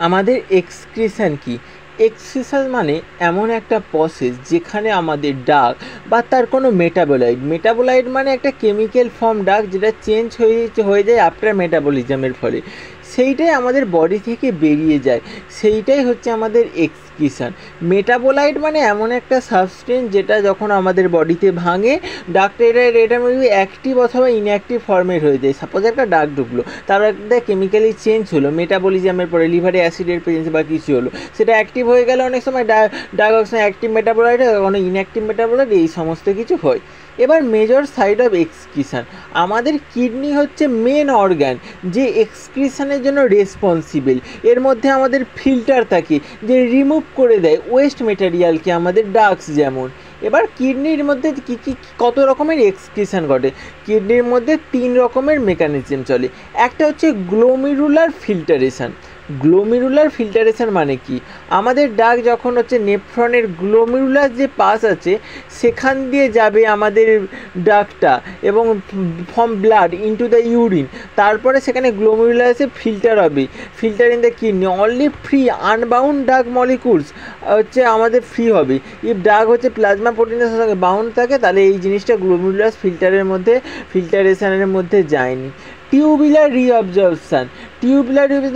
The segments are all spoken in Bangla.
আমাদের এক্সক্রিশন কি? এক্সক্রিশন মানে এমন একটা প্রসেস যেখানে আমাদের ডাক বা তার কোনো মেটাবোলাইট মানে একটা কেমিক্যাল ফর্ম ডাক যেটা চেঞ্জ হয়ে যায় আফটার মেটাবলিজমের ফলে, সেইটাই আমাদের বডি থেকে বেরিয়ে যায়, সেইটাই হচ্ছে আমাদের এক্সক্রিশন। মেটাবোলাইট মানে এমন একটা সাবস্টেন্স যেটা যখন আমাদের বডিতে ভাঙে ডাকটা এটা অ্যাক্টিভ অথবা ইনঅ্যাক্টিভ ফর্মের হয়ে যায়। সাপোজ একটা ডাক ঢুকলো, তার একটা কেমিক্যালি চেঞ্জ হলো মেটাবলিজমের পরে, লিভারে অ্যাসিডের প্রেজেন্স বা কিছু হলো, সেটা অ্যাক্টিভ হয়ে গেলে অনেক সময় ডাক অ্যাক্টিভ মেটাবোলাইট হয়, কখনো ইনঅ্যাক্টিভ মেটাবোলাইট, এই সমস্ত কিছু হয়। এবার মেজর সাইড অফ এক্সক্রিশন, আমাদের কিডনি হচ্ছে মেন অর্গান যে এক্সক্রিশনের জন্য রেসপন্সিবল। এর মধ্যে আমাদের ফিল্টার থাকে যে রিমুভ করে দেয় ওয়েস্ট মেটেরিয়ালকে, আমাদের ডাক্স যেমন। এবার কিডনির মধ্যে কত রকমের এক্সক্রিশন ঘটে? কিডনির মধ্যে 3 রকমের মেকানিজম চলে। একটা হচ্ছে গ্লোমেরুলার ফিল্টারেশন। গ্লোমেরুলার ফিল্টারেশন মানে কি? আমাদের ডাক যখন হচ্ছে নেফ্রনের গ্লোমেরুলার যে পাস আছে সেখান দিয়ে যাবে আমাদের ডাকটা এবং from blood into the urine, তারপরে সেখানে গ্লোমেরুলাসে ফিল্টার হবে, filter in the kidney, only free unbound ডাক মলিকুলস হচ্ছে আমাদের ফ্রি হবে। ইফ ডাক হচ্ছে প্লাজমা প্রোটিনের সঙ্গে বাউন্ড থাকে তাহলে এই জিনিসটা গ্লোমেরুলাস ফিল্টারেশনের মধ্যে যায়নি। টিউবুলার রিঅবজর্পশান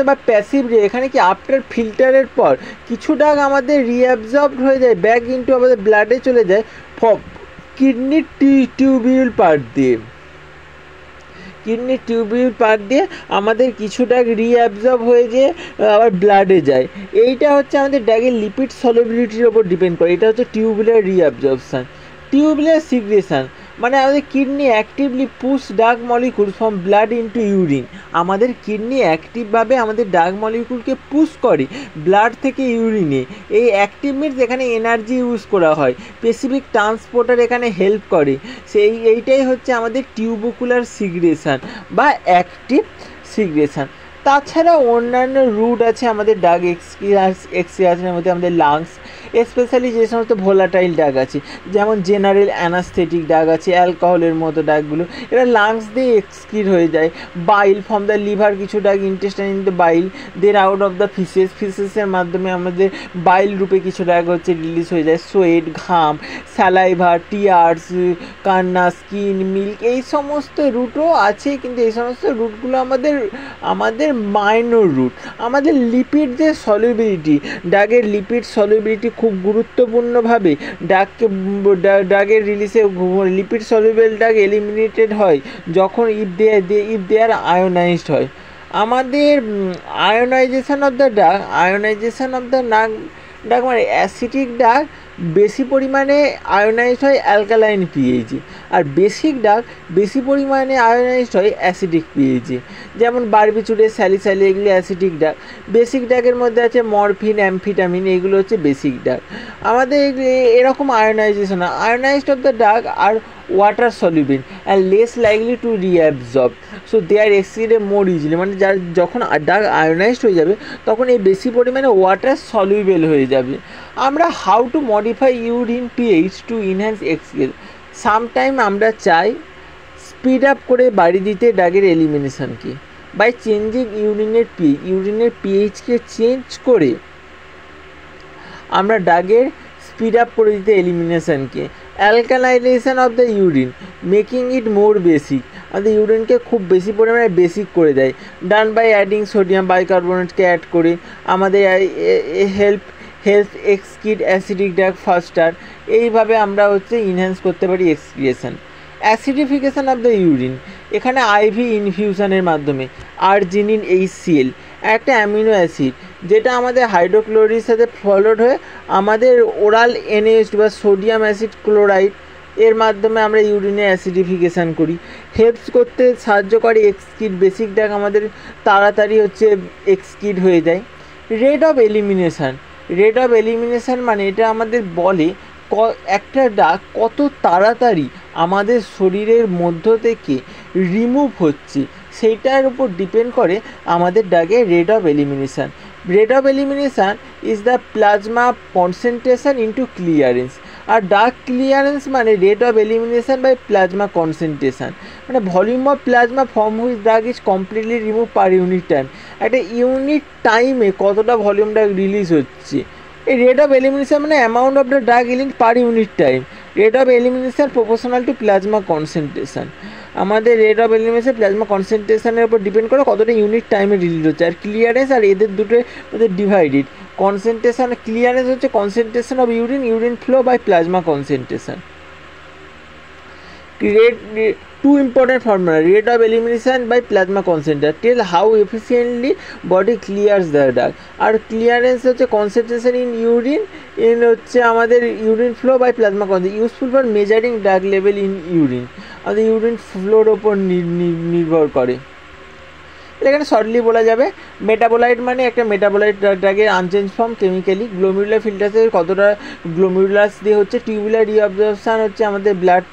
বা প্যাসিভ এখানে কি আফটার ফিল্টারের পর কিছু ডাক আমাদের রিঅ্যাবজর্বড হয়ে যায়, ব্যাক ইনটু আমাদের ব্লাডে চলে যায় কিডনির টিউবিউল পার্ট দিয়ে আমাদের কিছু ডাক রিঅ্যাবজর্ব হয়ে যেয়ে আবার ব্লাডে যায়। এইটা হচ্ছে আমাদের ডাকের লিপিড সলিবিলিটির ওপর ডিপেন্ড করে, এটা হচ্ছে টিউবুলার রিঅবজর্পশান। টিউবুলার সিগ্রেশন মানে আমাদের kidney actively push dark molecule from blood into urine. আমাদের কিডনি অ্যাক্টিভভাবে আমাদের ডার্ক মলিকুলকে পুশ করে ব্লাড থেকে ইউরিনে। এই অ্যাক্টিভ মিনস এখানে এনার্জি ইউজ করা হয়, স্পেসিফিক ট্রান্সপোর্টার এখানে হেল্প করে, এইটাই হচ্ছে আমাদের টিউবুকুলার সিগ্রেশন বা অ্যাক্টিভ সিগ্রেশন। তাছাড়া অন্যান্য রুট আছে আমাদের ডাক এক্সক্রিশনের মধ্যে। আমাদের লাংস, স্পেশালি যে সমস্ত ভোলাটাইল ডাক আছে, যেমন জেনারেল অ্যানাস্থেটিক ডাক আছে, অ্যালকোহলের মতো ডাকগুলো, এরা লাংস দিয়ে এক্সক্রিট হয়ে যায়। বাইল ফ্রম দ্য লিভার, কিছু drug intestine in the bile, then out of the ফিসেসের মাধ্যমে আমাদের বাইল রূপে কিছু ডাক হচ্ছে রিলিজ হয়ে যায়। সোয়েট, ঘাম, স্যালাইভা, টিয়ার্স, কান্না, স্কিন, মিল্ক, এই সমস্ত রুটও আছে, কিন্তু এই সমস্ত রুটগুলো আমাদের মাইনর রুট। আমাদের লিপিড যে সলিবিলিটি, ডাকের লিপিড সলিবিলিটি খুব গুরুত্বপূর্ণভাবে ডাকের রিলিজে লিপিড সলিউবল ডাক এলিমিনেটেড হয় যখন ইফ দেয়ার আয়োনাইজড হয়। আমাদের আয়োনাইজেশন অফ দ্য ডাক মানে অ্যাসিডিক ডাক বেশি পরিমাণে আয়োনাইজড হয় অ্যালকালাইন পিএইচে, আর বেসিক ডাক বেশি পরিমাণে আয়োনাইজড হয় অ্যাসিডিক পিএইচে। যেমন বারবিচুরেট, স্যালিসাইল, এগুলি অ্যাসিডিক ডাক। বেসিক ডাকের মধ্যে আছে মরফিন, অ্যামফিটামিন, এগুলো হচ্ছে বেসিক ডাক। আমাদের এরকম ionised of the drug are water soluble and less likely to reabsorb, so they are excreted more easily. মানে যখন ডাক আয়োনাইজড হয়ে যাবে তখন এই বেশি পরিমাণে ওয়াটার সলিউবল হয়ে যাবে। আমরা how to modify urine pH to enhance excretion. Sometime আমরা চাই স্পিড আপ করে বাড়ি দিতে ডাকের এলিমিনেশনকে বাই চেঞ্জিং ইউরিনের পিএইচকে চেঞ্জ করে আমরা ডাকের স্পিড আপ করে দিতে এলিমিনেশনকে। Alkalization of the urine making it more basic, আমাদের ইউরিনকে খুব বেশি পরিমাণে বেসিক করে দেয়। ডান বাই অ্যাডিং সোডিয়াম বাইকার্বনেটকে অ্যাড করে আমাদের হেল্প এক্সক্রিট অ্যাসিডিক ডাক ফাস্টার। এইভাবে আমরা হচ্ছে ইনহ্যান্স করতে পারি এক্সক্রিয়েশন। অ্যাসিডিফিকেশান অফ দ্য ইউরিন, এখানে আইভি ইনফিউশনের মাধ্যমে আর্জিনিন HCl একটা অ্যামিনো অ্যাসিড যেটা আমাদের হাইড্রোক্লোরির সাথে ফলোড হয়ে আমাদের ওরাল NaOH বা সোডিয়াম অ্যাসিড ক্লোরাইড এর মাধ্যমে আমরা ইউরিনে অ্যাসিডিফিকেশান করি। হেল্পস করতে সাহায্য করে এক্সক্রিট, বেসিক ডাক আমাদের তাড়াতাড়ি হচ্ছে এক্সক্রিট হয়ে যায়। রেট অফ এলিমিনেশান মানে এটা আমাদের বলে একটা ডাক কত তাড়াতাড়ি আমাদের শরীরের মধ্য থেকে রিমুভ হচ্ছে, সেইটার উপর ডিপেন্ড করে আমাদের ডাকের rate of elimination. Rate of elimination is the plasma concentration into clearance, আর ডাক ক্লিয়ারেন্স মানে rate of elimination by plasma concentration, মানে volume of plasma from which drug is completely remove per unit time. একটা ইউনিট টাইমে কতটা ভলিউম ড্রাগ রিলিজ হচ্ছে। এই রেট অফ এলিমিনেশন মানে amount of the drug release per unit time. Rate of elimination proportional to plasma concentration. আমাদের রেট অফ এলিমিনেশন প্লাজমা কনসেন্ট্রেশনের উপর ডিপেন্ড করে কতটা ইউনিট টাইমে রিলিজ হচ্ছে। আর ক্লিয়ারেন্স আর এদের দুটোর মধ্যে ডিভাইডেড। কনসেন্ট্রেশন ক্লিয়ারেন্স হচ্ছে concentration of urine flow by plasma concentration. Two important formula: rate of elimination by plasma concentration tell how efficiently body clears the drug, আর ক্লিয়ারেন্স হচ্ছে কনসেন্ট্রেশন ইন ইউরিন হচ্ছে আমাদের urine flow by plasma concentration, useful for measuring drug level in urine. আমাদের ইউরিন ফ্লোর ওপর নির্ভর করে। এখানে শর্টলি বলা যাবে মেটাবোলাইট মানে একটা মেটাবোলাইট ড্রাগের আনচেঞ্জ ফর্ম কেমিক্যালি। গ্লোমেরুলার ফিল্টারসে কতটা গ্লোমেরুলাস দিয়ে হচ্ছে। টিউবুলার রিঅবজর্পশন হচ্ছে আমাদের ব্লাড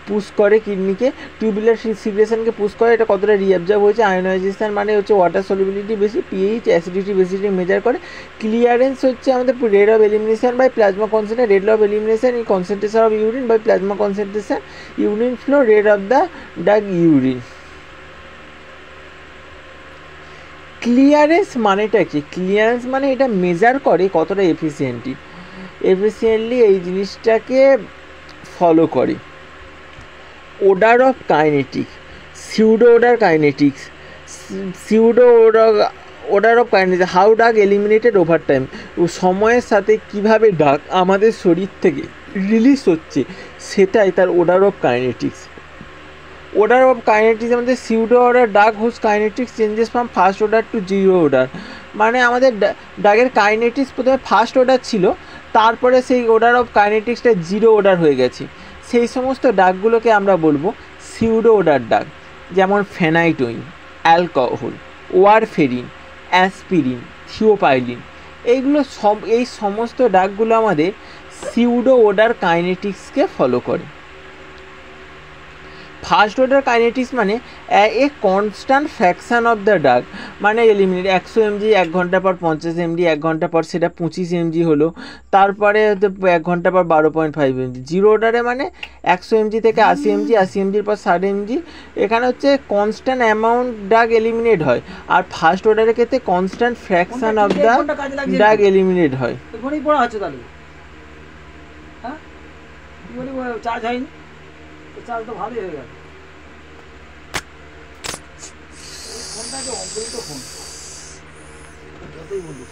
পুশ করে কিডনিকে, টিউবুলার সিগ্রেশনকে পুশ করে, এটা কতটা রিঅবজার্ভ হয়েছে। আয়োনাইজেশন মানে হচ্ছে ওয়াটার সলিবিলিটি বেশি, পিএইচ অ্যাসিডিটি বেসিটি মেজার করে। ক্লিয়ারেন্স হচ্ছে আমাদের rate of elimination by plasma concentration, rate of elimination in concentration of urine by plasma concentration, urine flow, rate of the drug urine. Clearance মানেটা কি? ক্লিয়ারেন্স মানে এটা মেজার করে কতটা এফিসিয়েন্টলি এই জিনিসটাকে ফলো করে। Order of kinetics, pseudo order kinetics, order of kinetics, how drug eliminated over time, সময়ের সাথে কিভাবে ডাগ আমাদের শরীর থেকে রিলিজ হচ্ছে সেটাই তার order of kinetics. order of kinetics আমাদের pseudo order drug whose kinetics changes from first order to zero order. মানে আমাদের ডাগের কাইনেটিক্স প্রথমে ফার্স্ট অর্ডার ছিল, তারপরে সেই অর্ডার অফ কাইনেটিক্সটা জিরো অর্ডার হয়ে গেছে। সেই সমস্ত ডাগগুলোকে আমরা বলবো সিউডো অর্ডার ডাগ, যেমন phenytoin, alcohol, warfarin, aspirin, theophylline, এই সমস্ত ডাগগুলো আমাদের সিউডো অর্ডার কাইনেটিক্সকে ফলো করে। ফার্স্ট অর্ডার কাইনেটিক্স মানে a constant fraction of the dug, মানে এলিমিনেট 100 mg 1 ঘন্টা পর 50 mg 1 ঘন্টা পর সেটা 25 mg হলো, তারপরে 1 ঘন্টা পর 12.5 mg। জিরো অর্ডারে মানে 100 mg থেকে 80 mg, 80 mg পর 60 mg। এখানে হচ্ছে কনস্ট্যান্ট অ্যামাউন্ট ডাগ এলিমিনেট হয়, আর ফার্স্ট অর্ডারের ক্ষেত্রে constant fraction of the drug eliminate হয়। চার্জ হয়নি, চার্জ তো ভালোই হয়ে গেল। ফোনটা যে অমৃত ফোন, যতই বলুক।